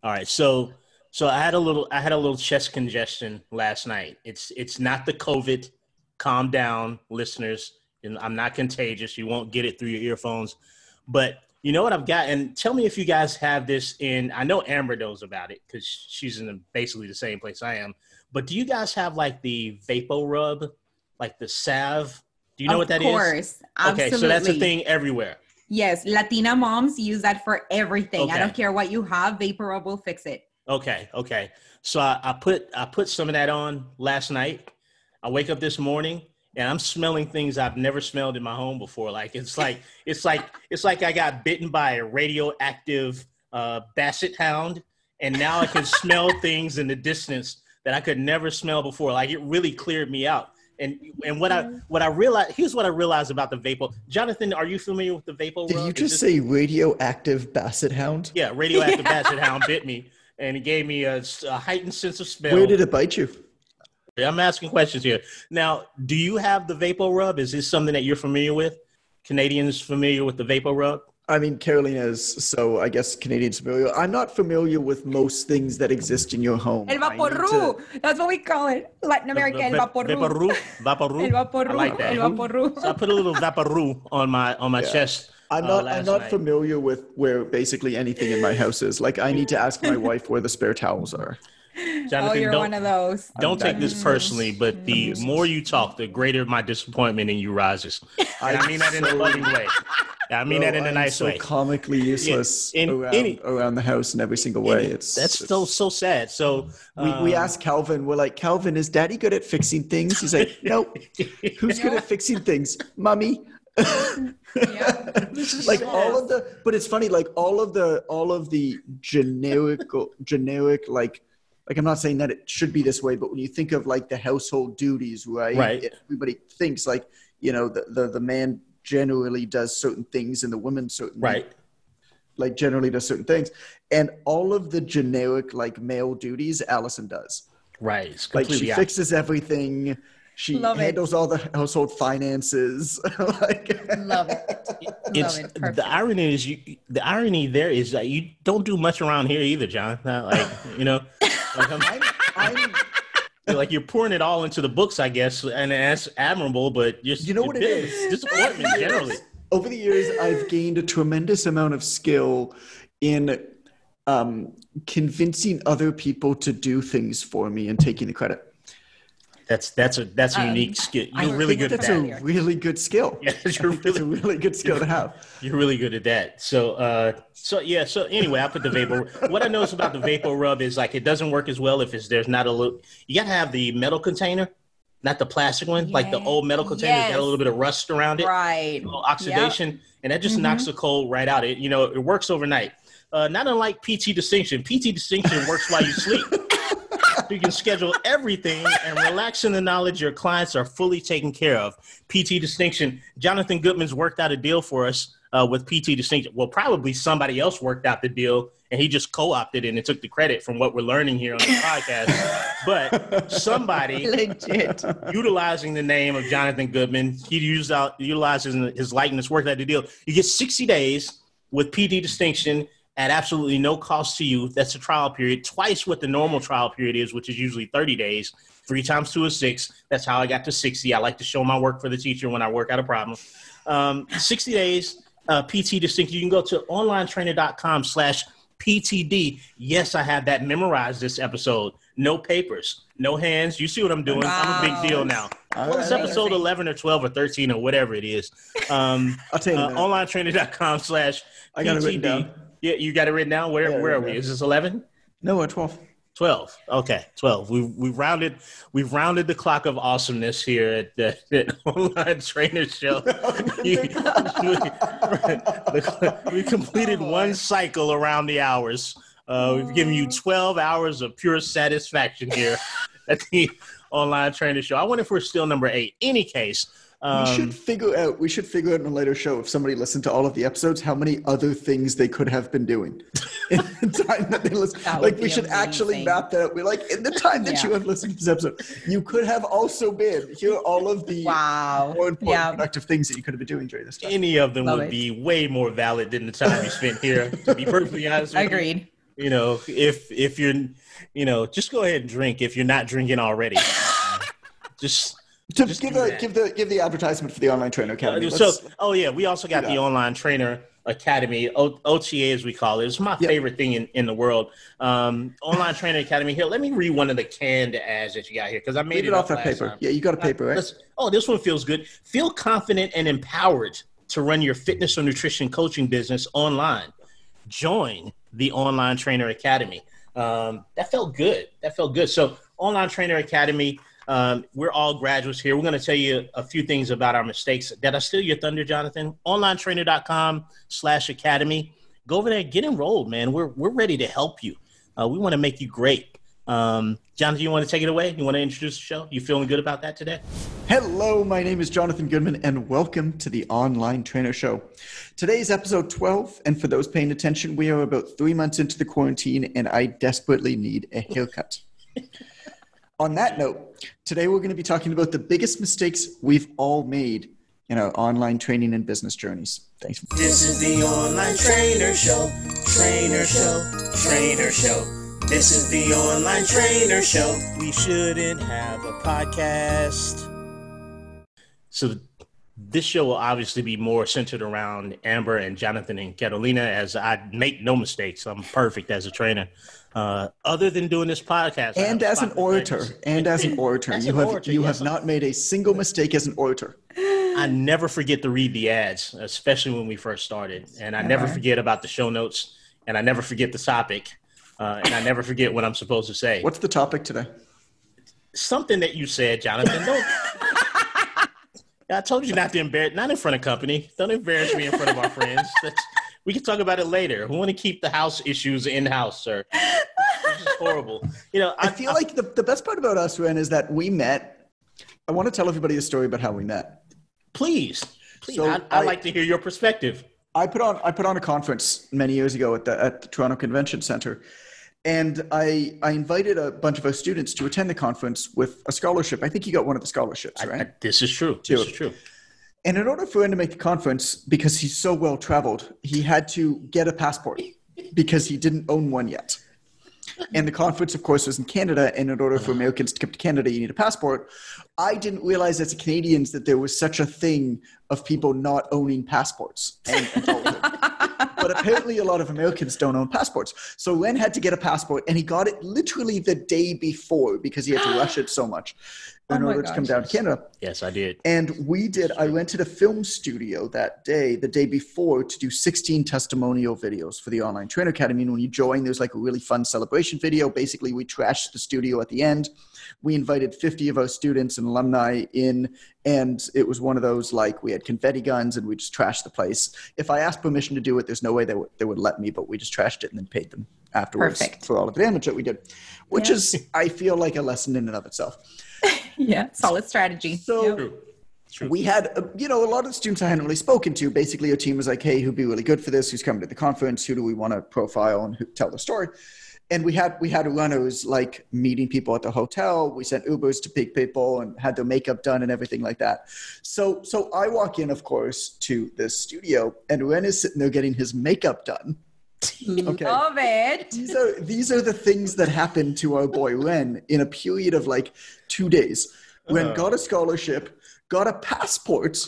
All right. So I had a little chest congestion last night. It's not the COVID. Calm down, listeners. And I'm not contagious. You won't get it through your earphones. But you know what I've got? And tell me if you guys have this in. I know Amber knows about it because she's in basically the same place I am. But do you guys have like the Vapo Rub, like the salve? Do you know what that is? Of course. Absolutely. Okay, so that's a thing everywhere. Yes, Latina moms use that for everything. Okay. I don't care what you have, Vapor Rub will fix it. Okay. So I put some of that on last night. I wake up this morning and I'm smelling things I've never smelled in my home before. It's like I got bitten by a radioactive basset hound, and now I can smell things in the distance that I could never smell before. Like, it really cleared me out. And what I realized, here's what I realized about the Vapo. Jonathan, are you familiar with the Vapo Did rub? you just say radioactive basset hound? Yeah, radioactive basset hound bit me, and it gave me a heightened sense of smell. Where did it bite you? I'm asking questions here. Now, do you have the Vapo rub? Is this something that you're familiar with? Canadians familiar with the Vapo rub? I mean, Carolina is, so I guess Canadians familiar. I'm not familiar with most things that exist in your home. El Vaporru. That's what we call it. Latin America, El Vaporru. Vaporru. El Vaporru. I like that. El Vaporru. So I put a little Vaporru on my chest. I'm not familiar with where basically anything in my house is. Like, I need to ask my wife where the spare towels are. Jonathan, you're one of those. Don't take this personally, but the more you talk, the greater my disappointment in you rises. And I mean that in a loving way. I mean that in a nice way. So comically useless around the house in every single way. That's so sad. So we asked Calvin, we're like, Calvin, is Daddy good at fixing things? He's like, nope. Who's good at fixing things? Mommy. Like all of the, but it's funny, like all of the generic like I'm not saying that it should be this way, but when you think of like the household duties, right? Everybody thinks like, you know, the man generally does certain things and the woman generally does certain things. And all of the generic like male duties, Allison does. Right. It's like she fixes everything. She handles all the household finances. Love it. The irony there is that you don't do much around here either, John. Like, you know, I'm like, you're pouring it all into the books, I guess, and that's admirable. But you know what it is? Disappointment generally. Over the years, I've gained a tremendous amount of skill in convincing other people to do things for me and taking the credit. That's a unique skill. You're really good at that. That's a really good skill. Yeah, it's a really good skill to have. You're really good at that. So anyway, I put the Vapor. What I noticed about the Vapor Rub is like it doesn't work as well if there's not a little. You gotta have the metal container, not the plastic one. Yes. Like the old metal container got a little bit of rust around it, right? A little oxidation, and that just knocks the cold right out. It works overnight. Not unlike PT Distinction. PT Distinction works while you sleep. You can schedule everything and relax in the knowledge your clients are fully taken care of. PT Distinction. Jonathan Goodman's worked out a deal for us with PT Distinction. Well, probably somebody else worked out the deal, and he just co-opted it and took the credit from what we're learning here on the podcast. But somebody utilizing the name of Jonathan Goodman, he utilizes his likeness, worked out the deal. You get 60 days with PT Distinction at absolutely no cost to you. That's a trial period, twice what the normal trial period is, which is usually 30 days. 3 times 2 is 6. That's how I got to 60. I like to show my work for the teacher when I work out a problem. 60 days, PT Distinction. You can go to onlinetrainer.com/PTD. Yes, I have that memorized this episode. No papers, no hands. You see what I'm doing? Wow. I'm a big deal now. Well, it's episode 11 or 12 or 13 or whatever it is. I'll tell you onlinetrainer.com/PTD. I got it written down. Yeah, you got it written down? Where are we? Is this 11? No, we're 12. 12. Okay, 12. We've rounded the clock of awesomeness here at the Online Trainer Show. We completed one cycle around the hours. We've given you 12 hours of pure satisfaction here at the Online Trainer Show. I wonder if we're still number 8. Any case. We should figure out in a later show, if somebody listened to all of the episodes, how many other things they could have been doing in the time that they listened. Like, we should actually map that out. We're like, in the time that you have listened to this episode, you could have also been. Here are all of the more important productive things that you could have been doing during this time. Any of them would be way more valid than the time you spent here, to be perfectly honest with you. Agreed. if you're, just go ahead and drink if you're not drinking already. Just give the advertisement for the Online Trainer Academy. We also got the Online Trainer Academy, OTA as we call it. It's my favorite thing in the world. Online Trainer Academy. Here, let me read one of the canned ads that you got here because I made it off that paper. Yeah, you got a paper, right? This one feels good. Feel confident and empowered to run your fitness or nutrition coaching business online. Join the Online Trainer Academy. That felt good. So Online Trainer Academy, we're all graduates here. We're going to tell you a few things about our mistakes. Did I steal your thunder, Jonathan? OnlineTrainer.com/academy. Go over there, get enrolled, man. We're ready to help you. We want to make you great. Jonathan, you want to take it away? You want to introduce the show? You feeling good about that today? Hello, my name is Jonathan Goodman, and welcome to the Online Trainer Show. Today is episode 12, and for those paying attention, we are about 3 months into the quarantine, and I desperately need a haircut. On that note, today we're going to be talking about the biggest mistakes we've all made in our online training and business journeys. Thanks. This is the Online Trainer Show, Trainer Show, Trainer Show. This is the Online Trainer Show. We shouldn't have a podcast. So this show will obviously be more centered around Amber and Jonathan and Catalina, as I make no mistakes. I'm perfect as a trainer. Other than doing this podcast. And as an orator. You have not made a single mistake as an orator. I never forget to read the ads, especially when we first started. And I never forget about the show notes. And I never forget the topic. And I never forget what I'm supposed to say. What's the topic today? Something that you said, Jonathan. I told you not to embarrass, not in front of company. Don't embarrass me in front of our friends. We can talk about it later. We want to keep the house issues in-house, sir. This is horrible. I feel like the best part about us, Ren, is that we met. I want to tell everybody a story about how we met. Please. So I'd like to hear your perspective. I put on a conference many years ago at the Toronto Convention Center. And I invited a bunch of our students to attend the conference with a scholarship. I think you got one of the scholarships, right? This is true. This is true. And in order for him to make the conference, because he's so well traveled, he had to get a passport because he didn't own one yet. And the conference, of course, was in Canada. And in order for Americans to come to Canada, you need a passport. I didn't realize as Canadians that there was such a thing of people not owning passports. But apparently a lot of Americans don't own passports. So Len had to get a passport, and he got it literally the day before because he had to rush it so much in order to come down to Canada. Yes, I did. And I rented a film studio that day, the day before, to do 16 testimonial videos for the Online Trainer Academy. And when you join, there's like a really fun celebration video. Basically, we trashed the studio at the end. We invited 50 of our students and alumni in, and it was one of those, like, we had confetti guns and we just trashed the place. If I asked permission to do it, there's no way they would let me, but we just trashed it and then paid them afterwards for all of the damage that we did, which is, I feel like, a lesson in and of itself. Yeah, solid strategy. So True. We had, a lot of the students I hadn't really spoken to. Basically, our team was like, hey, who'd be really good for this? Who's coming to the conference? Who do we want to profile and tell the story? And we had runners like meeting people at the hotel. We sent Ubers to pick people and had their makeup done and everything like that. So I walk in, of course, to this studio, and Ren is sitting there getting his makeup done. Okay. Love it. These are the things that happened to our boy Ren in a period of like 2 days. Ren got a scholarship, got a passport,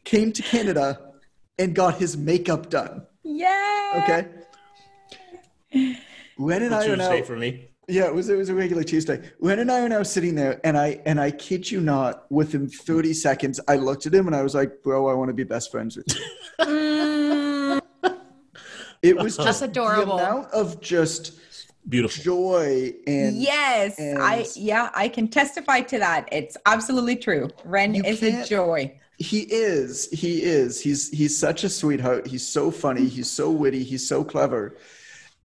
came to Canada, and got his makeup done. Yeah. Okay. Ren and I are now, for me. Yeah, it was a regular Tuesday. Ren and I are now sitting there, and I kid you not, within 30 seconds, I looked at him and I was like, bro, I want to be best friends with you. It was just adorable. The amount of just beautiful joy and I can testify to that. It's absolutely true. Ren is a joy. He is. He's such a sweetheart. He's so funny. He's so witty. He's so clever.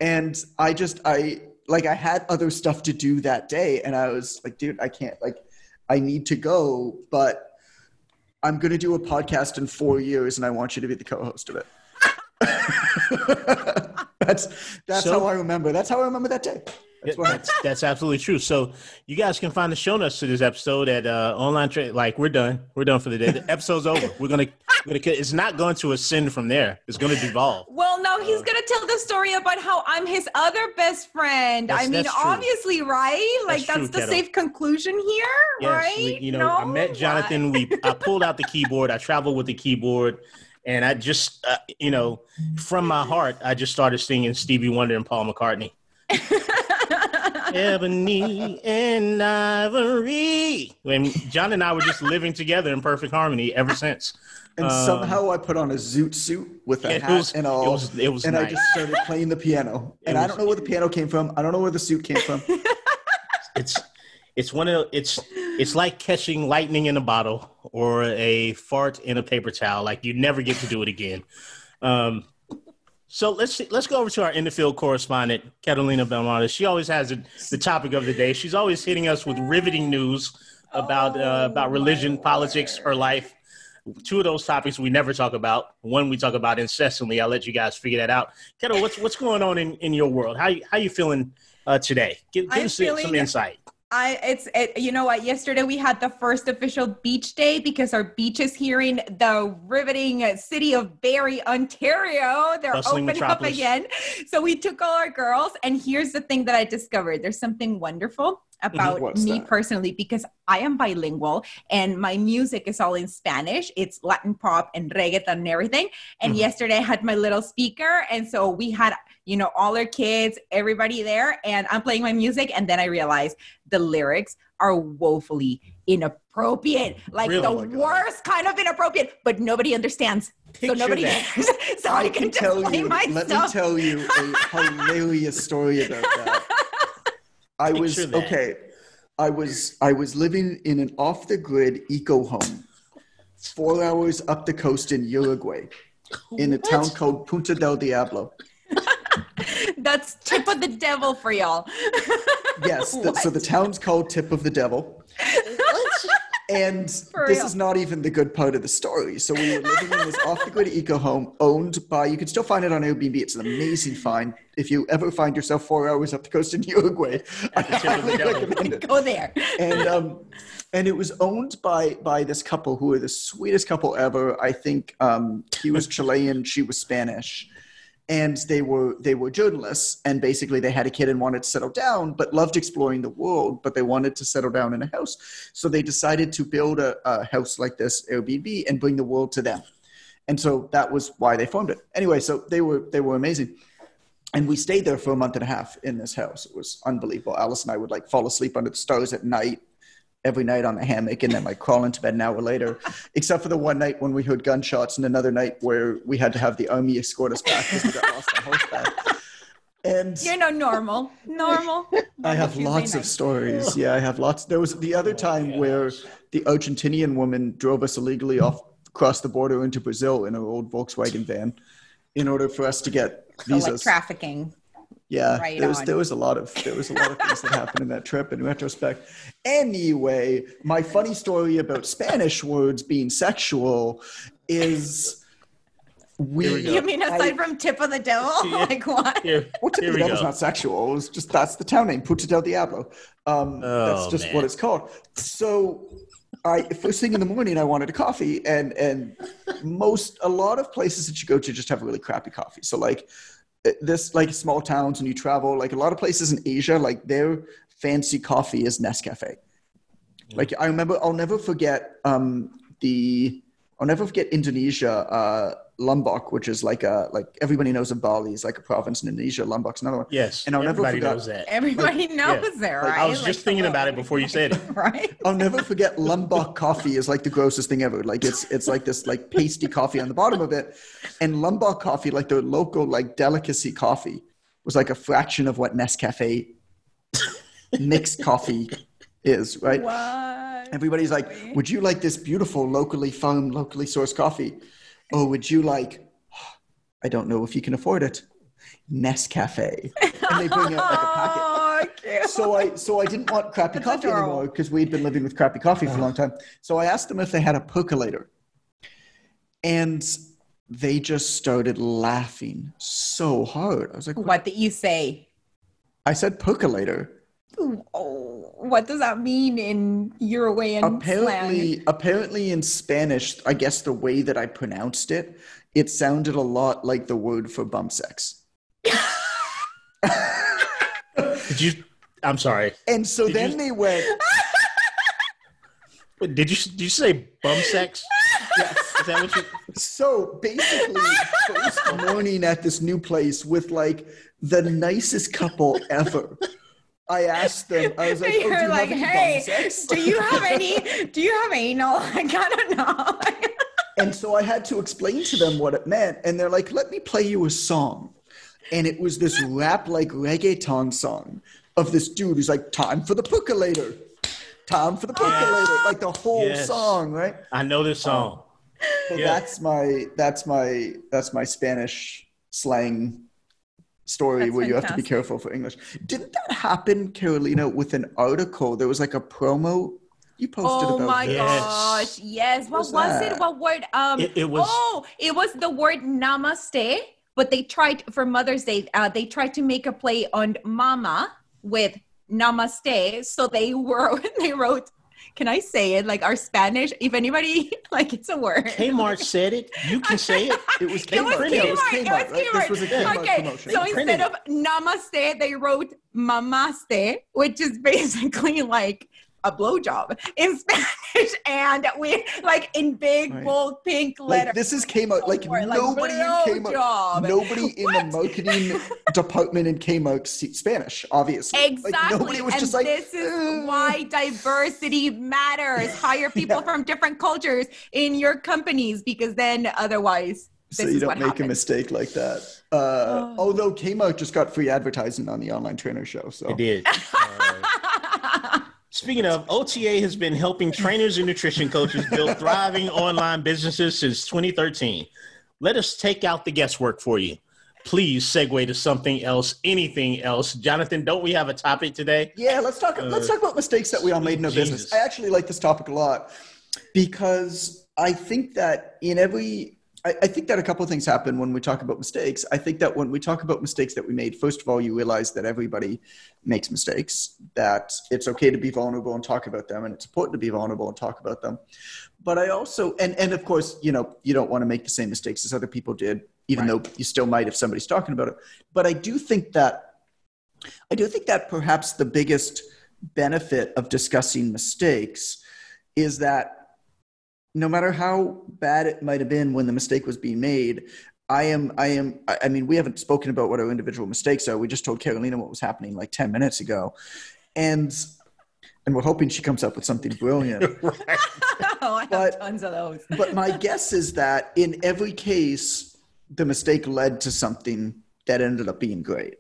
And I had other stuff to do that day. And I was like, dude, I can't, I need to go, but I'm going to do a podcast in 4 years and I want you to be the co-host of it. That's how I remember. That's how I remember that day. That's absolutely true. So you guys can find the show notes to this episode at online trade. Like we're done for the day. The episode's over. We're gonna. It's not going to ascend from there. It's going to devolve. Well, no, he's going to tell the story about how I'm his other best friend. That's obviously, right? Like that's the safe conclusion here, yes, right? I met Jonathan. I pulled out the keyboard. I traveled with the keyboard. And I just, from my heart, I just started singing Stevie Wonder and Paul McCartney. Ebony and ivory. When John and I were just living together in perfect harmony ever since. And somehow I put on a zoot suit with a hat and all. It was and nice. I just started playing the piano. And I don't know where the piano came from. I don't know where the suit came from. It's like catching lightning in a bottle or a fart in a paper towel. Like you never get to do it again. So let's go over to our in the field correspondent, Catalina Belmonte. She always has the topic of the day. She's always hitting us with riveting news about religion, politics, her life. Two of those topics we never talk about. One we talk about incessantly. I'll let you guys figure that out. Keto, what's going on in your world? How you feeling today? Give us some insight. You know what? Yesterday we had the first official beach day because our beach is here in the riveting city of Barrie, Ontario. They're opening up again. So we took all our girls, and here's the thing that I discovered. There's something wonderful about me personally, because I am bilingual and my music is all in Spanish. It's Latin pop and reggaeton and everything. And yesterday I had my little speaker. And so we had, all our kids, everybody there, and I'm playing my music. And then I realized the lyrics are woefully inappropriate, like the worst kind of inappropriate, but nobody understands. So nobody cares. So I can just play my stuff. Let me tell you a hilarious story about that. I was living in an off-the-grid eco home 4 hours up the coast in Uruguay in a town called Punta del Diablo. That's tip of the devil for y'all. Yes, so the town's called Tip of the Devil. And this is not even the good part of the story. So we were living in this off-the-grid eco home owned by, you can still find it on Airbnb. It's an amazing find. If you ever find yourself 4 hours up the coast in Uruguay, I highly recommend it. Go there. And it was owned by this couple who were the sweetest couple ever. I think he was Chilean, she was Spanish. And they were journalists, and basically they had a kid and wanted to settle down, but loved exploring the world, but they wanted to settle down in a house. So they decided to build a house like this, Airbnb, and bring the world to them. And so that was why they formed it. Anyway, so they were amazing. And we stayed there for a month and a half in this house. It was unbelievable. Alice and I would fall asleep under the stars at night, every night on the hammock, and then crawl into bed an hour later, except for the one night when we heard gunshots, and another night where we had to have the army escort us back because we got lost on horseback. And normal. I have lots of stories. Yeah, I have lots. There was the other time where the Argentinian woman drove us illegally across the border into Brazil in her old Volkswagen van in order for us to get visas. So like trafficking. Yeah, there was a lot of things that happened in that trip in retrospect. Anyway, my funny story about Spanish words being sexual is You mean aside from Tip of the Devil? Like what? Well, Tip of the Devil's not sexual. It's just that's the town name, Punta del Diablo. That's just what it's called. So first thing in the morning, I wanted a coffee, and a lot of places that you go to just have really crappy coffee. So small towns, and you travel, like a lot of places in Asia, like their fancy coffee is Nescafe. Like I'll never forget Indonesia, Lombok, which is like everybody knows of Bali is like a province in Indonesia. Lombok's another one. Yes, and everybody knows that. Everybody knows that, right? I was just thinking about it before you said it. Right. I'll never forget Lombok coffee is like the grossest thing ever. Like it's like this like pasty coffee on the bottom of it, and Lombok coffee, like their local like delicacy coffee, was like a fraction of what Nescafe mixed coffee is. Right. What? Everybody's like, would you like this beautiful locally farmed, locally sourced coffee? Or would you like, I don't know if you can afford it, Nescafe? And they bring out like a packet. Cute. So I didn't want crappy coffee anymore because we'd been living with crappy coffee for a long time. So I asked them if they had a percolator. And they just started laughing so hard. I was like, what did you say? I said percolator. Oh, what does that mean in Uruguayan slang? Apparently in Spanish, I guess the way that I pronounced it, it sounded a lot like the word for bum sex. I'm sorry. And so they went. Did you say bum sex? Yes. Is that what you? So basically, first morning at this new place with like the nicest couple ever. I asked them, I was like, do you have any sex? do you have anal? I don't know. And so I had to explain to them what it meant. And they're like, let me play you a song. And it was this rap like reggaeton song of this dude who's like, time for the percolator. Time for the percolator. Like the whole song, right? I know this song. So that's my Spanish slang story where you have to be careful for English. Didn't that happen, Carolina, with an article? There was like a promo you posted about. Oh my gosh, yes. What was it? What word? It was the word namaste, but they tried for Mother's Day, they tried to make a play on mama with namaste. So they wrote, can I say it? Like our Spanish, if anybody, like it's a word. Kmart said it. You can say it. It was Kmart. Kmart. This was a Kmart promotion. So instead of namaste, they wrote mamaste, which is basically like a blowjob in Spanish, and we like in big bold pink letters. Like, this is Kmart. Like nobody in Kmart, nobody in the marketing department in Kmart speaks Spanish. Obviously, exactly. Like, nobody was just like, this is why diversity matters. Hire people from different cultures in your companies, because then otherwise. So you don't make a mistake like that. Although Kmart just got free advertising on the Online Trainer Show, so it did. Speaking of, OTA has been helping trainers and nutrition coaches build thriving online businesses since 2013. Let us take out the guesswork for you. Please segue to something else, anything else. Jonathan, don't we have a topic today? Yeah, let's talk about mistakes that we all made in our business. I actually like this topic a lot because I think that I think that a couple of things happen when we talk about mistakes. I think that when we talk about mistakes that we made, first of all, you realize that everybody makes mistakes, that it's okay to be vulnerable and talk about them, and it's important to be vulnerable and talk about them. But I also, and of course, you don't want to make the same mistakes as other people did, even though you still might if somebody's talking about it. But I do think that perhaps the biggest benefit of discussing mistakes is that no matter how bad it might have been when the mistake was being made, I mean, we haven't spoken about what our individual mistakes are. We just told Carolina what was happening like 10 minutes ago. And we're hoping she comes up with something brilliant. I have tons of those. But my guess is that in every case, the mistake led to something that ended up being great.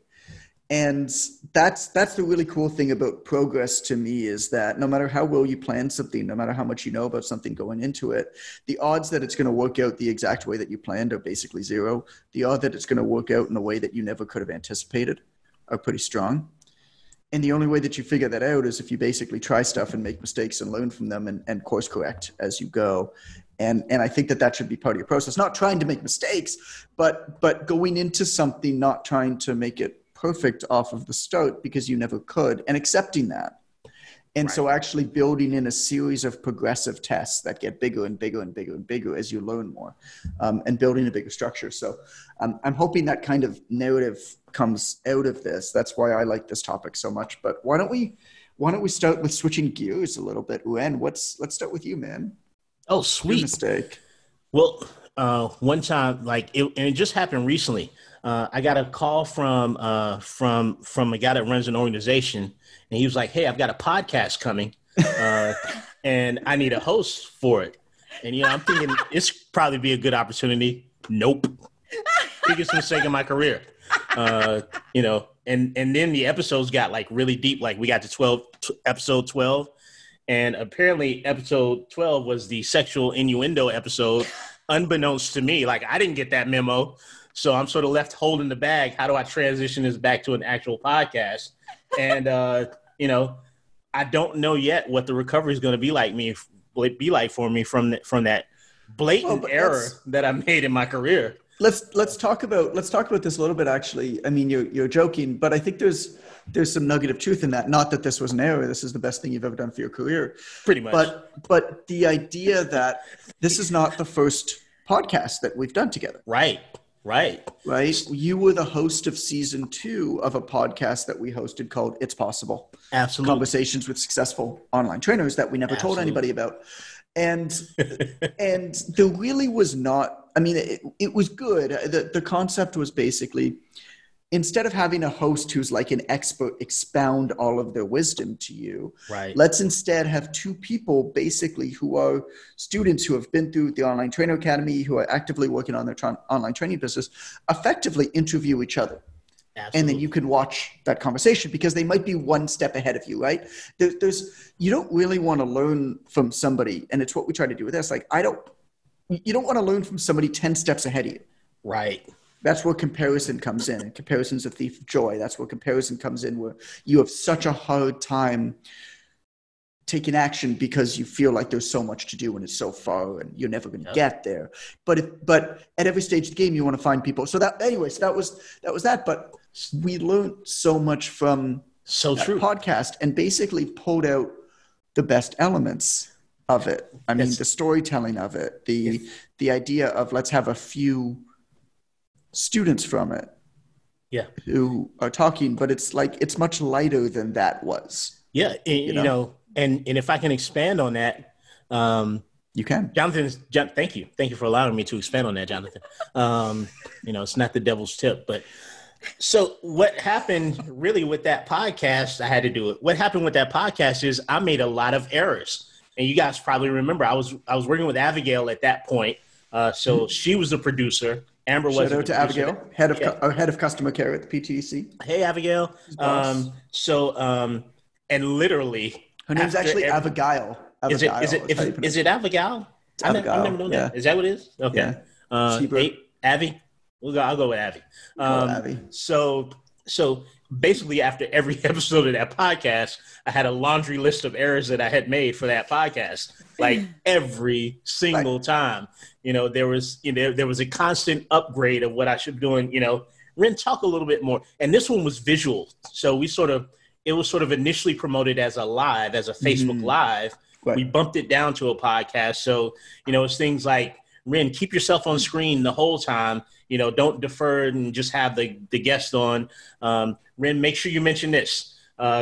And that's the really cool thing about progress to me, is that no matter how well you plan something, no matter how much you know about something going into it, the odds that it's going to work out the exact way that you planned are basically zero. The odds that it's going to work out in a way that you never could have anticipated are pretty strong. And the only way that you figure that out is if you basically try stuff and make mistakes and learn from them and course correct as you go. And I think that should be part of your process, not trying to make mistakes, but going into something, not trying to make it perfect off of the start because you never could, and accepting that. And so actually building in a series of progressive tests that get bigger and bigger and bigger and bigger as you learn more, and building a bigger structure. So I'm hoping that kind of narrative comes out of this. That's why I like this topic so much. But why don't we start with switching gears a little bit? Ren, let's start with you, man. Oh, sweet. Your mistake. Well, one time, and it just happened recently. I got a call from a guy that runs an organization, and he was like, "Hey, I've got a podcast coming, and I need a host for it." And I'm thinking it's probably be a good opportunity. Nope, biggest mistake in my career. And then the episodes got like really deep. Like we got to episode 12, and apparently episode 12 was the sexual innuendo episode, unbeknownst to me. Like I didn't get that memo. So I'm sort of left holding the bag. How do I transition this back to an actual podcast? And, I don't know yet what the recovery is going to be like for me from that blatant error that I made in my career. let's talk about this a little bit. Actually, I mean, you're joking, but I think there's some nugget of truth in that. Not that this was an error. This is the best thing you've ever done for your career. Pretty much. But the idea that this is not the first podcast that we've done together. Right. You were the host of season 2 of a podcast that we hosted called It's Possible. Absolutely. Conversations with Successful Online Trainers that we never told anybody about. And there really was not, I mean, it was good. The concept was basically, instead of having a host who's like an expert expound all of their wisdom to you, right, let's instead have 2 people basically who are students who have been through the Online Trainer Academy, who are actively working on their online training business, effectively interview each other. Absolutely. And then you can watch that conversation because they might be one step ahead of you, right? You don't really want to learn from somebody, and it's what we try to do with this. Like, you don't want to learn from somebody 10 steps ahead of you. Right. That's where comparison comes in. And comparison's a thief of joy. That's where comparison comes in, where you have such a hard time taking action because you feel like there's so much to do and it's so far and you're never going to get there. But at every stage of the game, you want to find people. So that was that. But we learned so much from that podcast and basically pulled out the best elements of it. I mean, the storytelling of it, the idea of let's have a few students from it who are talking, but it's much lighter than that was. Yeah. You know, and if I can expand on that, you can. Thank you for allowing me to expand on that, Jonathan. It's not the devil's tip, but so what happened really with that podcast, I had to do it. What happened with that podcast is I made a lot of errors, and you guys probably remember I was working with Abigail at that point. So she was the producer. Amber was Shout out to Abigail, head of customer care at the PTC. Hey, Abigail. And literally, her name's actually Abigail. Is it Abigail? I've never known that. Is that what it is? Okay. Yeah. Abby. I'll go with Abby. So basically, after every episode of that podcast, I had a laundry list of errors that I had made for that podcast. Like every single time, there was a constant upgrade of what I should be doing. Ren, talk a little bit more. And this one was visual, so it was sort of initially promoted as a Facebook Live. Right. We bumped it down to a podcast. So it's things like, Ren, keep yourself on screen the whole time. Don't defer and just have the guest on. Ren, make sure you mention this.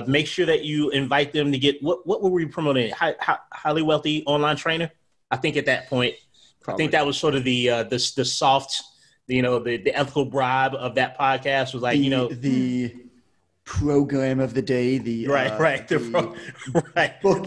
Make sure that you invite them to get what were we promoting? Highly wealthy online trainer. I think at that point, probably. I think that was sort of the soft, the ethical bribe of that podcast was like the program of the day, the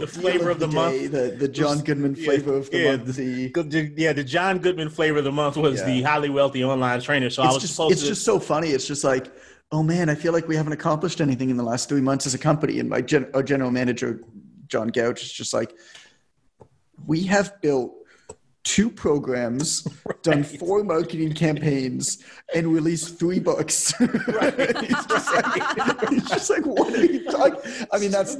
flavor of the month, the John Goodman flavor of the month. The John Goodman flavor of the month was the highly wealthy online trainer. So it's just so funny. It's just like, oh man, I feel like we haven't accomplished anything in the last 3 months as a company. And our general manager, John Gouch, is just like, we have built 2 programs, done 4 marketing campaigns, and released 3 books. Right. He's just like, what are you talking? I mean, that's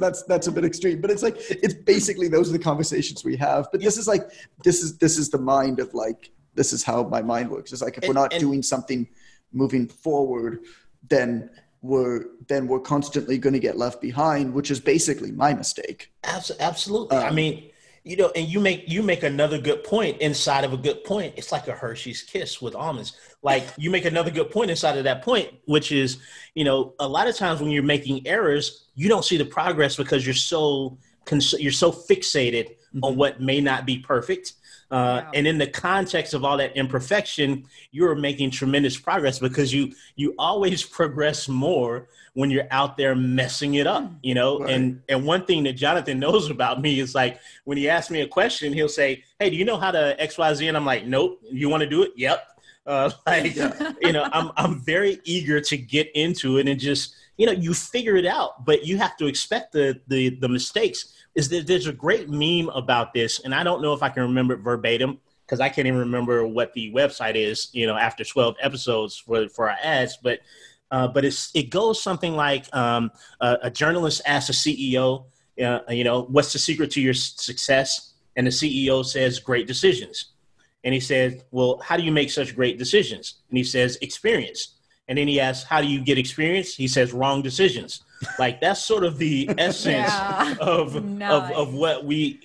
a bit extreme, but it's basically those are the conversations we have. But this is the mind of like, this is how my mind works. It's like, if we're not doing something moving forward, then we're constantly going to get left behind, which is basically my mistake. Absolutely. I mean, and you make another good point inside of a good point. It's like a Hershey's Kiss with almonds. Like, you make another good point inside of that point, which is, a lot of times when you're making errors, you don't see the progress because you're so fixated on what may not be perfect. And in the context of all that imperfection, you're making tremendous progress because you always progress more when you're out there messing it up, Right. And one thing that Jonathan knows about me is like, when he asks me a question, he'll say, hey, do you know how to XYZ? And I'm like, nope. You want to do it? Yep. I'm very eager to get into it and just, you figure it out, but you have to expect the mistakes. There's a great meme about this, and I don't know if I can remember it verbatim because I can't even remember what the website is, after 12 episodes for our ads, but it goes something like a journalist asks a CEO, what's the secret to your success? And the CEO says, great decisions. And he said, well, how do you make such great decisions? And he says, experience. And then he asks, how do you get experience? He says, wrong decisions. Like, that's sort of the essence of what we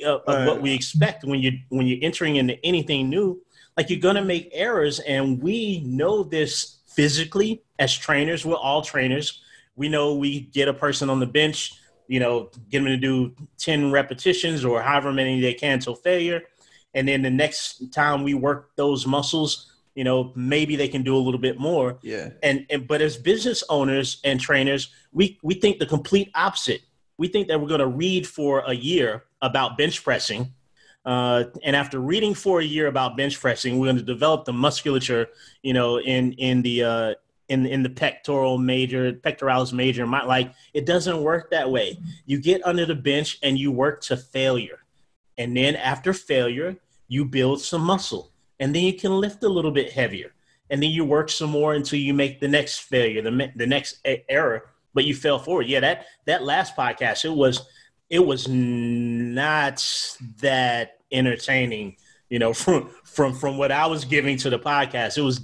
expect when you're entering into anything new. Like, you're going to make errors. And we know this physically as trainers. We're all trainers. We know we get a person on the bench, get them to do 10 repetitions or however many they can till failure. And then the next time we work those muscles, maybe they can do a little bit more. Yeah. But as business owners and trainers, we think the complete opposite. We think that we're going to read for a year about bench pressing. And after reading for a year about bench pressing, we're going to develop the musculature, in the pectoralis major. Like, it doesn't work that way. You get under the bench and you work to failure. And then after failure, you build some muscle. And then you can lift a little bit heavier. And then you work some more until you make the next failure, the next error, but you fell forward. Yeah, that last podcast, it was not that entertaining, from what I was giving to the podcast. It was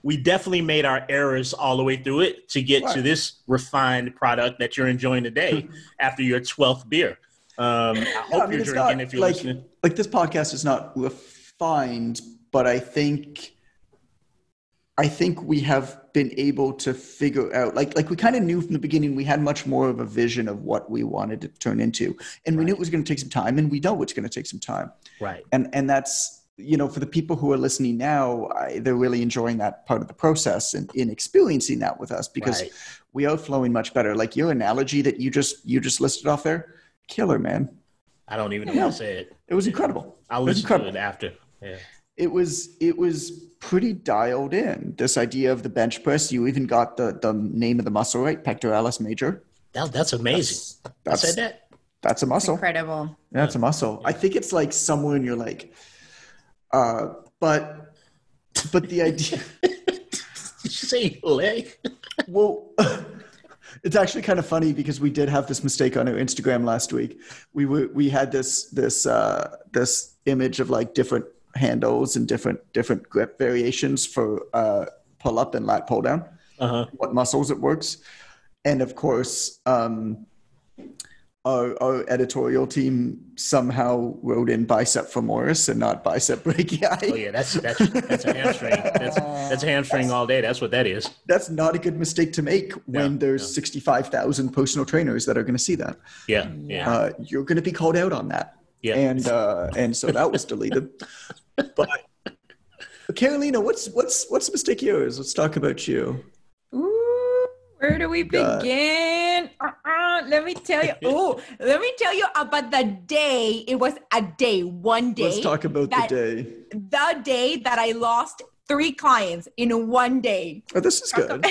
we definitely made our errors all the way through it to get to this refined product that you're enjoying today after your 12th beer. I hope you're drinking if you're listening. Like, this podcast is not refined, but I think we have been able to figure out, like we kind of knew from the beginning, we had much more of a vision of what we wanted to turn into. And we knew it was going to take some time, and we know it's going to take some time. Right. And that's, for the people who are listening now, they're really enjoying that part of the process and in experiencing that with us, because we are flowing much better. Like, your analogy that you just listed off there, killer, man. I don't even know what to say it. It was incredible. I'll listen to it after. Yeah. It was pretty dialed in, this idea of the bench press. You even got the name of the muscle right, pectoralis major. That's amazing. I said that? That's a muscle. Incredible. Yeah, it's a muscle. Yeah. I think it's like somewhere in your leg. But the idea. Did you say leg? Well, it's actually kind of funny because we did have this mistake on our Instagram last week. We had this image of like different handles and different grip variations for pull up and lat pull down, what muscles it works. And of course, our editorial team somehow wrote in bicep femoris and not bicep brachii. Oh yeah, that's a hamstring. That's a hamstring all day. That's what that is. That's not a good mistake to make when there's 65,000 personal trainers that are going to see that. Yeah. You're going to be called out on that. Yeah. And so that was deleted. But Carolina, what's the mistake yours? Let's talk about you. Ooh, where do we begin? Let me tell you. Let me tell you about the day. It was one day. Let's talk about the day. The day that I lost 3 clients in one day. Oh, this is good.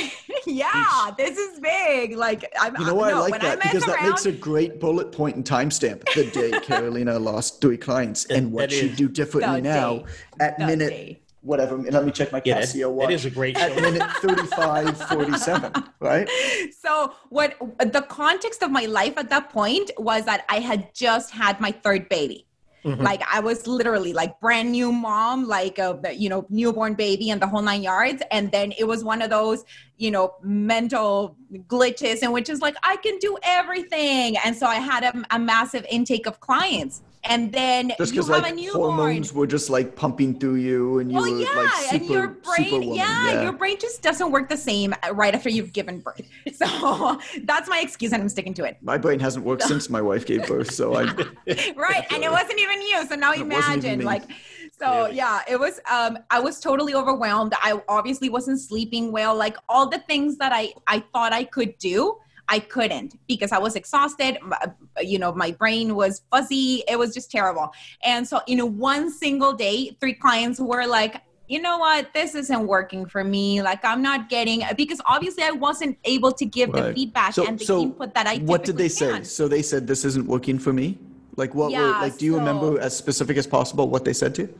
Yeah, this is big. Like, I like that because that makes a great bullet point and timestamp. The day Carolina lost 3 clients and what she'd do differently now at minute whatever. Let me check my Casio watch. It is a great show. At minute 35:47, right? So what the context of my life at that point was that I had just had my 3rd baby. Mm-hmm. Like, I was literally like brand new mom, like a, newborn baby and the whole 9 yards. And then it was one of those, mental glitches in which is like, I can do everything. And so I had a massive intake of clients. And then just you have a newborn. Hormones were just like pumping through you, and you were like super, and your brain, your brain just doesn't work the same right after you've given birth. So that's my excuse, and I'm sticking to it. My brain hasn't worked since my wife gave birth, so I. Right, and it wasn't even you. So now imagine, it was. I was totally overwhelmed. I obviously wasn't sleeping well. Like, all the things that I thought I could do, I couldn't because I was exhausted. My brain was fuzzy. It was just terrible. And so in one single day, 3 clients were like, you know what, this isn't working for me. Like, I'm not getting, because obviously I wasn't able to give the feedback and the input that I typically What did they say? So they said, this isn't working for me? Like, what do you remember as specific as possible what they said to you?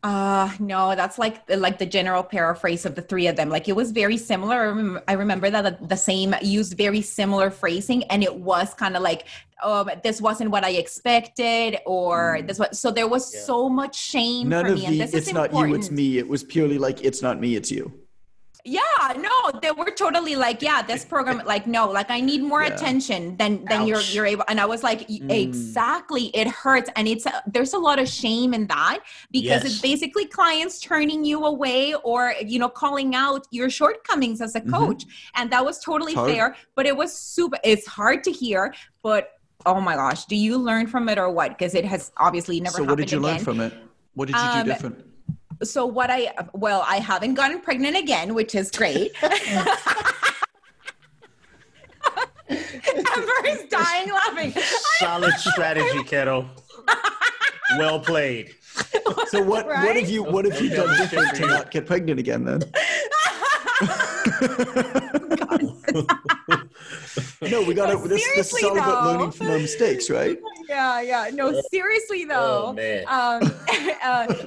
No, that's like the general paraphrase of the 3 of them. Like, it was very similar. I remember that the same used very similar phrasing, and it was kind of like, this wasn't what I expected, or so there was so much shame for me. And this is important. It's not you, it's me. It was purely like, it's not me, it's you. Yeah, no, they were totally like, yeah, this program, like, no, like I need more attention than you're able. And I was like, exactly. It hurts. And there's a lot of shame in that, because it's basically clients turning you away or, calling out your shortcomings as a coach. And that was totally fair, but it's hard to hear, but oh my gosh, do you learn from it or what? Because it has obviously never happened again. So what did you learn from it? What did you do different? So I haven't gotten pregnant again, which is great. Amber is dying laughing. Solid strategy, Kettle. Well played. So what have you done different to not get pregnant again then? No, we got to. This is all about learning from our mistakes, right? Yeah. No, seriously though. Oh man.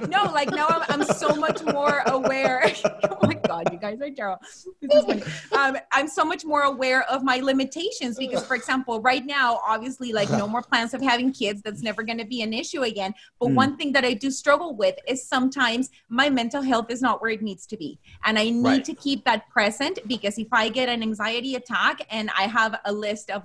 No, like now I'm so much more aware. Oh my God, you guys are terrible. This is funny. I'm so much more aware of my limitations because, for example, right now, obviously, like no more plans of having kids. That's never going to be an issue again. But one thing that I do struggle with is sometimes my mental health is not where it needs to be, and I need to keep that present because if I get an anxiety attack and I have a list of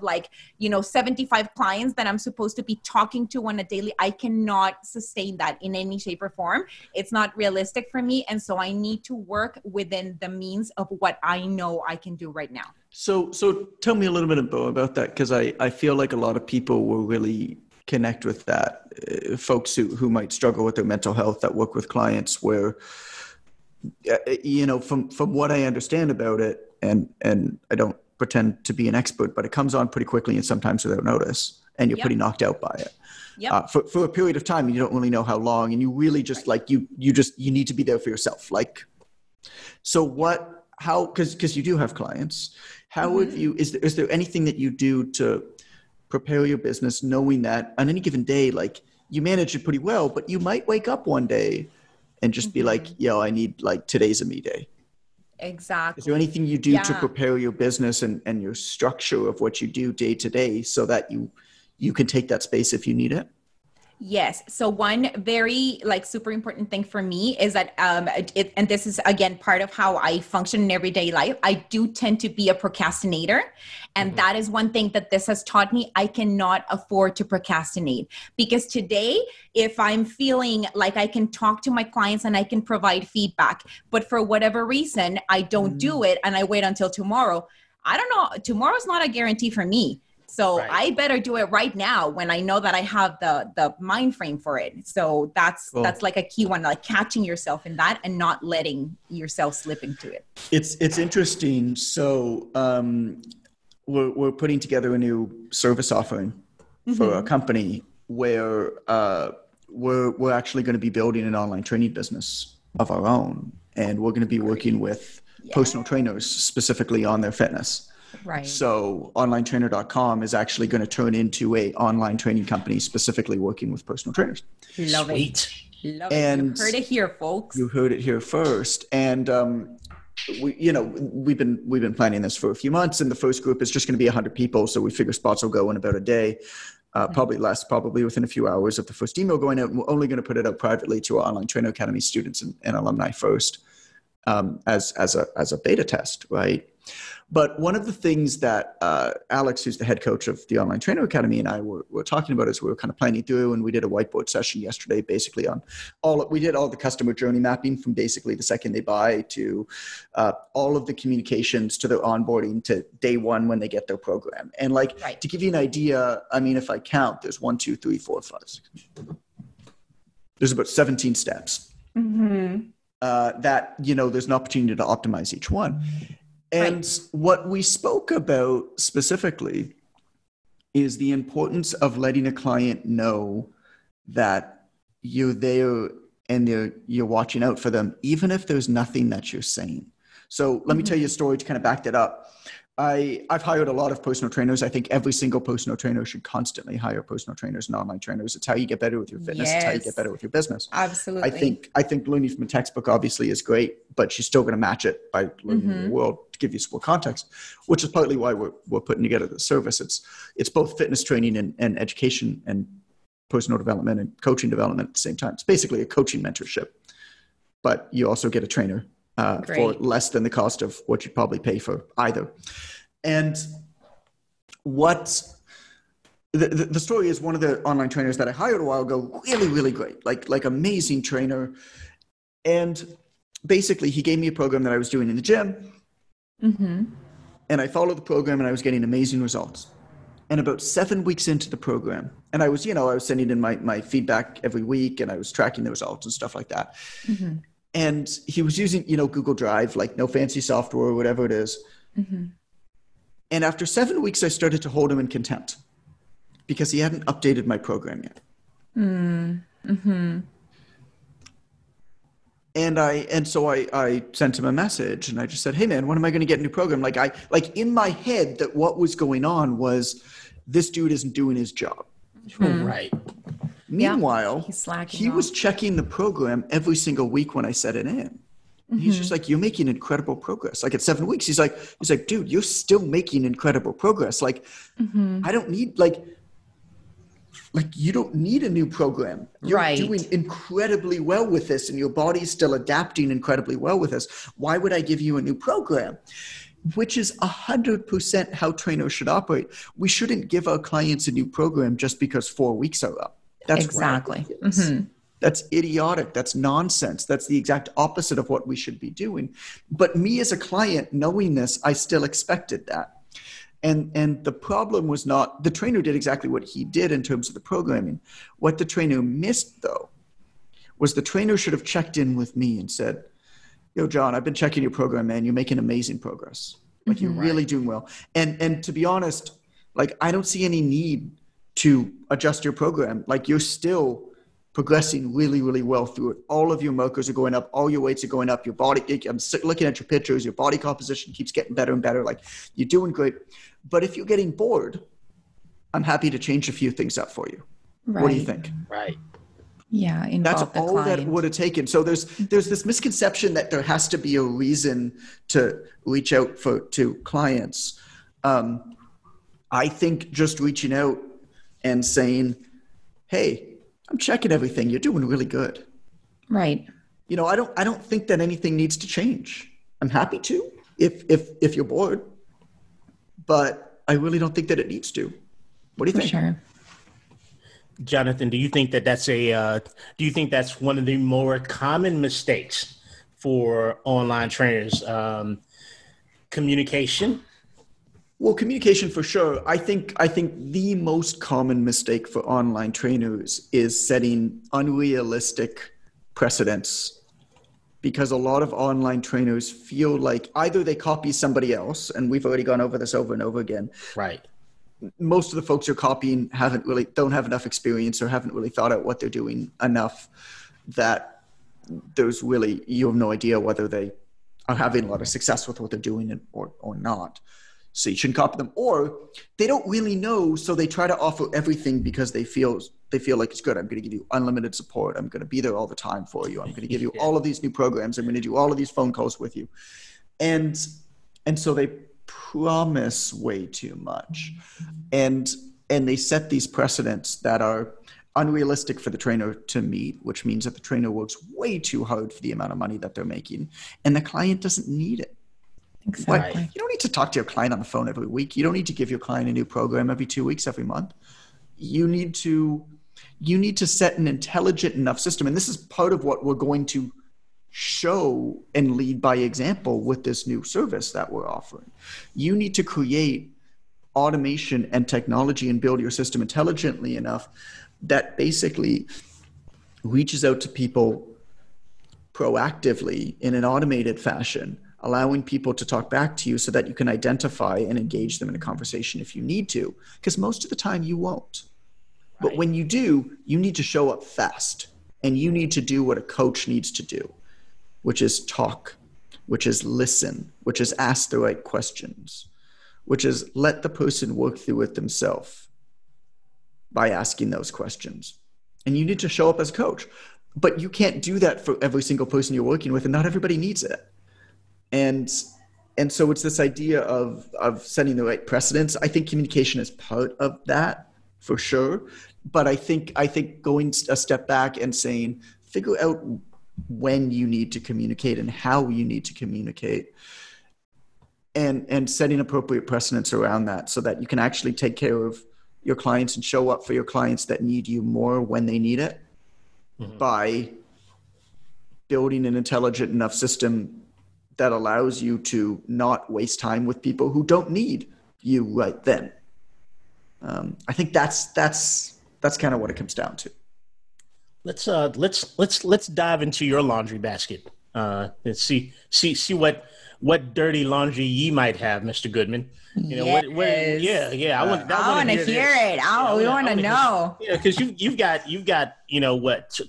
75 clients that I'm supposed to be talking to on a daily, I cannot sustain that in any shape or form. It's not realistic for me. And so I need to work within the means of what I know I can do right now. So tell me a little bit about that, because I feel like a lot of people will really connect with that. Folks who might struggle with their mental health that work with clients where, from what I understand about it, and I don't pretend to be an expert, but it comes on pretty quickly and sometimes without notice, and you're pretty knocked out by it. For a period of time, and you don't really know how long, and you really just you need to be there for yourself. Because you do have clients, how have you, is there anything that you do to prepare your business knowing that on any given day, you manage it pretty well, but you might wake up one day and just be like, yo, I need today's a me day. Exactly. Is there anything you do to prepare your business and your structure of what you do day to day so that you can take that space if you need it? Yes. So one very super important thing for me is that, and this is again, part of how I function in everyday life. I do tend to be a procrastinator. And that is one thing that this has taught me. I cannot afford to procrastinate because today, if I'm feeling like I can talk to my clients and I can provide feedback, but for whatever reason, I don't do it and I wait until tomorrow. I don't know. Tomorrow's not a guarantee for me. So I better do it right now when I know that I have the mind frame for it. So that's like a key one, like catching yourself in that and not letting yourself slip into it. It's interesting. So we're putting together a new service offering for a company where we're actually going to be building an online training business of our own. And we're going to be working with personal trainers specifically on their fitness. Right. So onlinetrainer.com is actually going to turn into a online training company specifically working with personal trainers. Love it. And you heard it here, folks. You heard it here first. And we've been planning this for a few months, and the first group is just going to be 100 people. So we figure spots will go in about a day, probably within a few hours of the first email going out. And we're only going to put it out privately to our Online Trainer Academy students and alumni first as a beta test, right? But one of the things that Alex, who's the head coach of the Online Trainer Academy, and I were talking about as we were kind of planning through, and we did a whiteboard session yesterday, basically on we did all the customer journey mapping from basically the second they buy to all of the communications to their onboarding to day one when they get their program. And to give you an idea, I mean, if I count, there's 1, 2, 3, 4, 5, 6. There's about 17 steps that, there's an opportunity to optimize each one. And what we spoke about specifically is the importance of letting a client know that you're there and you're watching out for them, even if there's nothing that you're saying. So let me tell you a story to kind of back that up. I've hired a lot of personal trainers. I think every single personal trainer should constantly hire personal trainers and online trainers. It's how you get better with your fitness. It's how you get better with your business. Absolutely. I think learning from a textbook obviously is great, but she's still going to match it by learning the world to give you some more context, which is partly why we're putting together the service. It's both fitness training and education and personal development and coaching development at the same time. It's basically a coaching mentorship, but you also get a trainer for less than the cost of what you'd probably pay for either. And what the story is, one of the online trainers that I hired a while ago, really, really great, like amazing trainer. And basically he gave me a program that I was doing in the gym. And I followed the program and I was getting amazing results. And about 7 weeks into the program, and I was sending in my feedback every week and I was tracking the results and stuff like that. And he was using, Google Drive, like no fancy software or whatever it is. And after 7 weeks, I started to hold him in contempt because he hadn't updated my program yet. And so I sent him a message and I just said, hey man, when am I going to get a new program? Like in my head, that what was going on was this dude isn't doing his job. Right. Meanwhile, he was checking the program every single week when I set it in. He's just like, you're making incredible progress. Like at 7 weeks, he's like, dude, you're still making incredible progress. Like, I don't need like you don't need a new program. You're doing incredibly well with this and your body's still adapting incredibly well with this. Why would I give you a new program? Which is 100% how trainers should operate. We shouldn't give our clients a new program just because 4 weeks are up. That's exactly. That's idiotic. That's nonsense. That's the exact opposite of what we should be doing. But me as a client, knowing this, I still expected that. And the problem was not, the trainer did exactly what he did in terms of the programming. What the trainer missed, though, was the trainer should have checked in with me and said, yo, John, I've been checking your program, man. You're making amazing progress. Like you're really doing well. And to be honest, like I don't see any need to adjust your program. Like you're still progressing really, really well through it. All of your markers are going up. All your weights are going up. Your body, I'm looking at your pictures, your body composition keeps getting better and better. Like you're doing great. But if you're getting bored, I'm happy to change a few things up for you. What do you think? Right. Yeah. That's all that would have taken. So there's this misconception that there has to be a reason to reach out to clients. I think just reaching out and saying, hey, I'm checking everything. You're doing really good. Right. I don't think that anything needs to change. I'm happy to if you're bored, but I really don't think that it needs to. What do you think? Sure. Jonathan, do you think that's one of the more common mistakes for online trainers? Communication? Well, communication for sure. I think the most common mistake for online trainers is setting unrealistic precedents, because a lot of online trainers feel like either they copy somebody else, and we've already gone over this over and over again. Right. Most of the folks you're copying don't have enough experience or haven't really thought out what they're doing enough that you have no idea whether they are having a lot of success with what they're doing or not. So you shouldn't copy them, or they don't really know. So they try to offer everything because they feel like it's good. I'm going to give you unlimited support. I'm going to be there all the time for you. I'm going to give you all of these new programs. I'm going to do all of these phone calls with you. And so they promise way too much. And they set these precedents that are unrealistic for the trainer to meet, which means that the trainer works way too hard for the amount of money that they're making, and the client doesn't need it. Exactly. You don't need to talk to your client on the phone every week. You don't need to give your client a new program every 2 weeks, every month. You need to set an intelligent enough system. And this is part of what we're going to show and lead by example with this new service that we're offering. You need to create automation and technology and build your system intelligently enough that basically reaches out to people proactively in an automated fashion, allowing people to talk back to you so that you can identify and engage them in a conversation if you need to, because most of the time you won't. But when you do, you need to show up fast, and you need to do what a coach needs to do, which is talk, which is listen, which is ask the right questions, which is let the person work through it themselves by asking those questions. And you need to show up as a coach. But you can't do that for every single person you're working with, and not everybody needs it. And so it's this idea of setting the right precedents. I think communication is part of that for sure. But I think going a step back and saying, figure out when you need to communicate and how you need to communicate, and setting appropriate precedents around that so that you can actually take care of your clients and show up for your clients that need you more when they need it, by building an intelligent enough system that allows you to not waste time with people who don't need you right then. I think that's kind of what it comes down to. Let's dive into your laundry basket. Let's see what dirty laundry ye might have, Mr. Goodman. You know, yes. I want to hear it. We want to know. Yeah, because you've got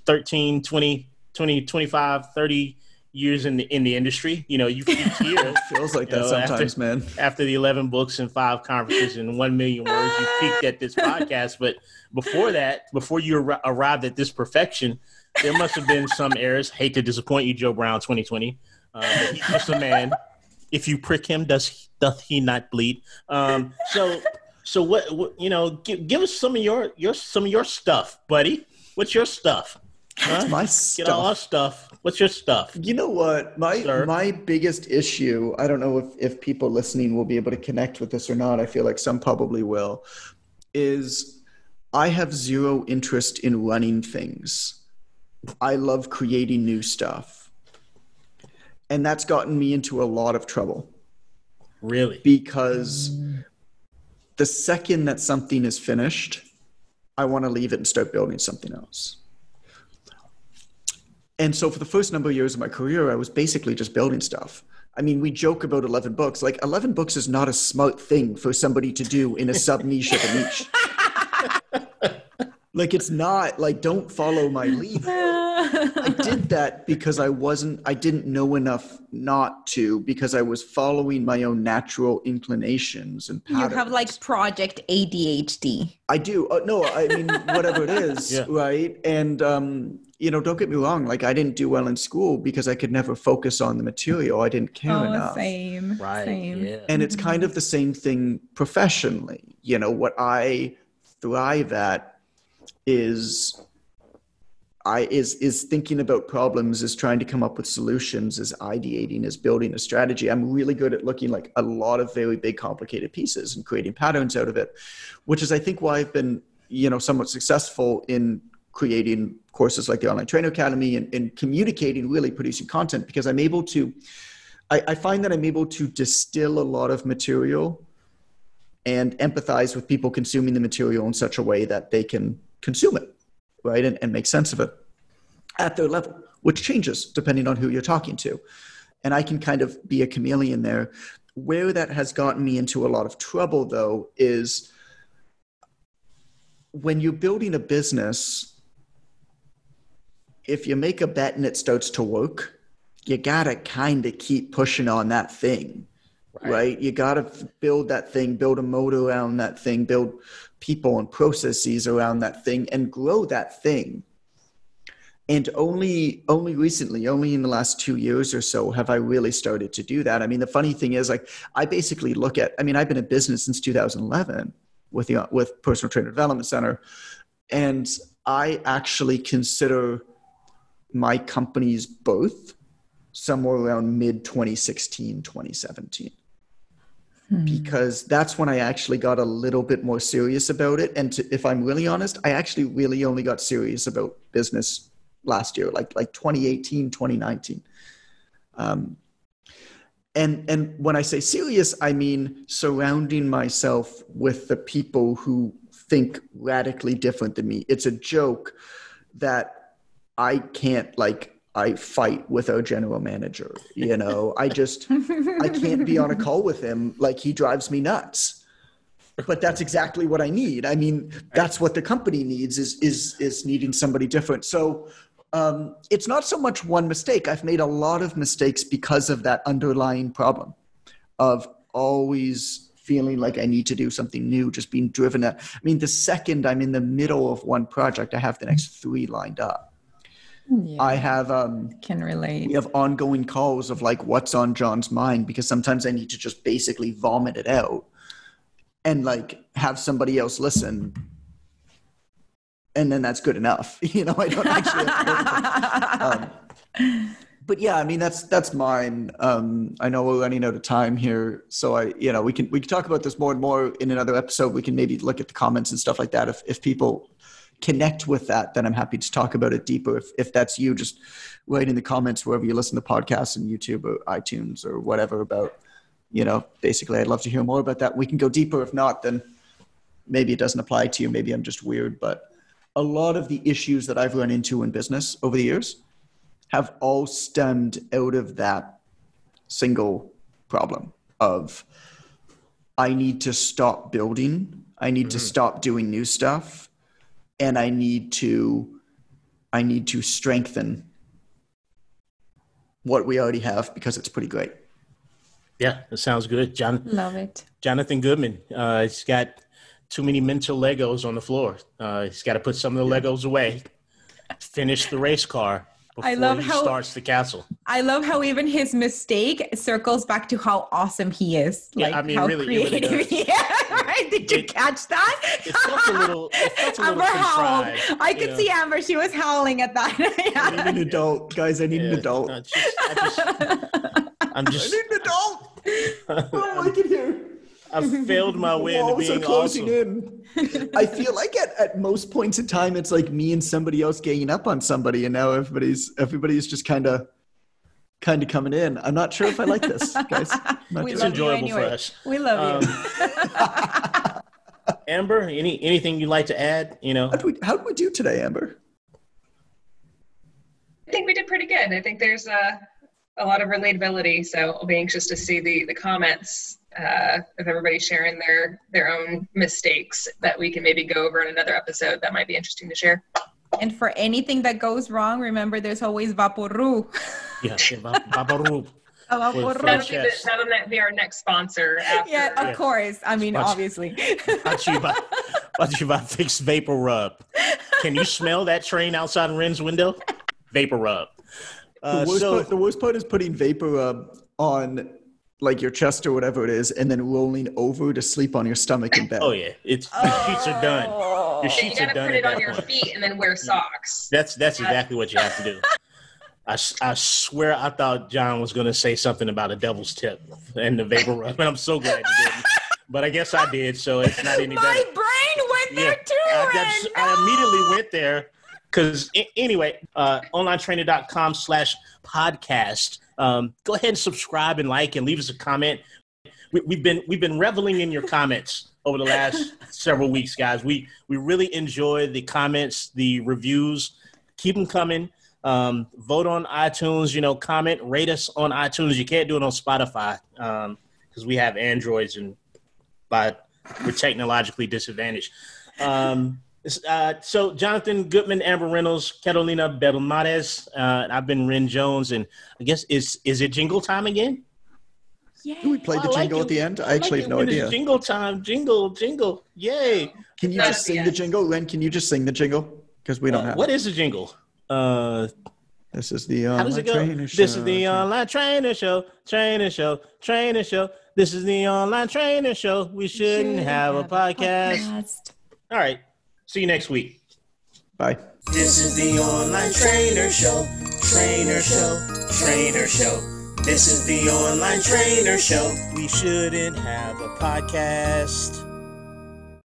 13, 20, 25, 30 years in the industry. You know, you peaked here. Feels like that sometimes, man. After the 11 books and 5 conferences and 1 million words, you peaked at this podcast. But before that, before you arrived at this perfection, there must have been some errors. Hate to disappoint you, Joe Brown, 2020. But he's just a man. If you prick him, doth he not bleed? So what you know? Give us some of your stuff, buddy. What's your stuff? Huh? My stuff. Get all our stuff. What's your stuff? You know what? My biggest issue, I don't know if people listening will be able to connect with this or not. I feel like some probably will, is I have zero interest in running things. I love creating new stuff. And that's gotten me into a lot of trouble. Really? Because the second that something is finished, I want to leave it and start building something else. And so for the first number of years of my career, I was basically just building stuff. I mean, we joke about 11 books. Like, 11 books is not a smart thing for somebody to do in a sub-niche of a niche. Like, it's not, like, don't follow my lead. I did that because I didn't know enough not to, because I was following my own natural inclinations and patterns. You have like project ADHD. I do. No, I mean, whatever it is, yeah. Right? And, you know, don't get me wrong. Like, I didn't do well in school because I could never focus on the material. I didn't care enough. Same. Right. Same. Yeah. And it's kind of the same thing professionally. You know, what I thrive at is thinking about problems, is trying to come up with solutions, is ideating, is building a strategy. I'm really good at looking like a lot of very big, complicated pieces and creating patterns out of it, which is, I think, why I've been, you know, somewhat successful in creating courses like the Online Trainer Academy and communicating, really producing content, because I'm able to, I find that I'm able to distill a lot of material and empathize with people consuming the material in such a way that they can consume it, right? And make sense of it at their level, which changes depending on who you're talking to. And I can kind of be a chameleon there. Where that has gotten me into a lot of trouble, though, is when you're building a business, if you make a bet and it starts to work, you gotta kind of keep pushing on that thing, right? You gotta build that thing, build a moat around that thing, build people and processes around that thing, and grow that thing. And only recently, only in the last 2 years or so, have I really started to do that. I mean, the funny thing is, like, I basically look at, I mean, I've been in business since 2011 with Personal Trainer Development Center. And I actually consider my company's birth somewhere around mid 2016, 2017. Because that's when I actually got a little bit more serious about it. And if I'm really honest, I actually really only got serious about business last year, like 2018, 2019. And when I say serious, I mean surrounding myself with the people who think radically different than me. It's a joke that I can't, like, I fight with our general manager, you know, I can't be on a call with him. Like, he drives me nuts, but that's exactly what I need. I mean, that's what the company needs is needing somebody different. So it's not so much one mistake. I've made a lot of mistakes because of that underlying problem of always feeling like I need to do something new, just being driven at, I mean, the second I'm in the middle of one project, I have the next 3 lined up. Yeah, I have, can relate. We have ongoing calls of like, what's on John's mind? Because sometimes I need to just basically vomit it out and like have somebody else listen. And then that's good enough. You know, I don't actually have to but yeah, I mean, that's mine. I know we're running out of time here. So we can talk about this more and more in another episode. We can maybe look at the comments and stuff like that. If people connect with that, then I'm happy to talk about it deeper. If that's you, just write in the comments wherever you listen to podcasts and YouTube or iTunes or whatever about, basically I'd love to hear more about that. We can go deeper. If not, then maybe it doesn't apply to you. Maybe I'm just weird, but a lot of the issues that I've run into in business over the years have all stemmed out of that single problem of I need to stop building. I need to stop doing new stuff. And I need to strengthen what we already have because it's pretty great. Yeah, that sounds good. Love it. Jonathan Goodman, he's got too many mental Legos on the floor. He's got to put some of the Legos away, finish the race car before he starts the castle. I love how even his mistake circles back to how awesome he is. Like, I mean, how really, creative he is. Right? Did you catch that? It felt a little contrived. I could see Amber. She was howling at that. Yeah. I need an adult. Guys, I need an adult. I need an adult. Oh, I can hear. I've failed my way into being closing awesome. In. I feel like at most points in time, it's like me and somebody else ganging up on somebody, and now everybody's just kind of coming in. I'm not sure if I like this, guys. It's enjoyable for us. We love you. Amber, anything you'd like to add? How did we do today, Amber? I think we did pretty good. I think there's a lot of relatability, so I'll be anxious to see the comments. If everybody's sharing their own mistakes that we can maybe go over in another episode, that might be interesting to share. And for anything that goes wrong, remember there's always Vaporu. Yeah, Vaporu. That'll be our next sponsor. After. Yeah, of course. I mean, obviously. Bachiba fix Vapor Rub. Can you smell that train outside Ren's window? Vapor Rub. The worst part is putting Vapor Rub on like your chest or whatever it is, and then rolling over to sleep on your stomach in bed. Oh yeah, your sheets are done. Your sheets are done. You gotta put it on your feet and then wear socks. That's exactly what you have to do. I swear I thought John was going to say something about a devil's tip and the Vapor Rub, and I'm so glad he didn't. But I guess I did, so it's not any better. My brain went there too. I immediately went there because anyway, onlinetrainer.com/podcast. Go ahead and subscribe and like and leave us a comment. We've been reveling in your comments over the last several weeks, guys. We really enjoy the comments, the reviews. Keep them coming. Vote on iTunes. Comment, rate us on iTunes. You can't do it on Spotify because we have Androids and we're technologically disadvantaged. So Jonathan Goodman, Amber Reynolds, Carolina Bermudez, I've been Ren Jones, and I guess is it jingle time again? Yeah. Do we play the jingle at the end? I actually have no idea. It's jingle time, jingle, yay! Can you just sing the jingle, Ren? Can you just sing the jingle? Because we don't have. What is the jingle? This is the online trainer show. This is the online trainer show. Trainer show. This is the online trainer show. We shouldn't have a podcast. All right. See you next week. Bye. This is the online trainer show. Trainer show. This is the online trainer show. We shouldn't have a podcast.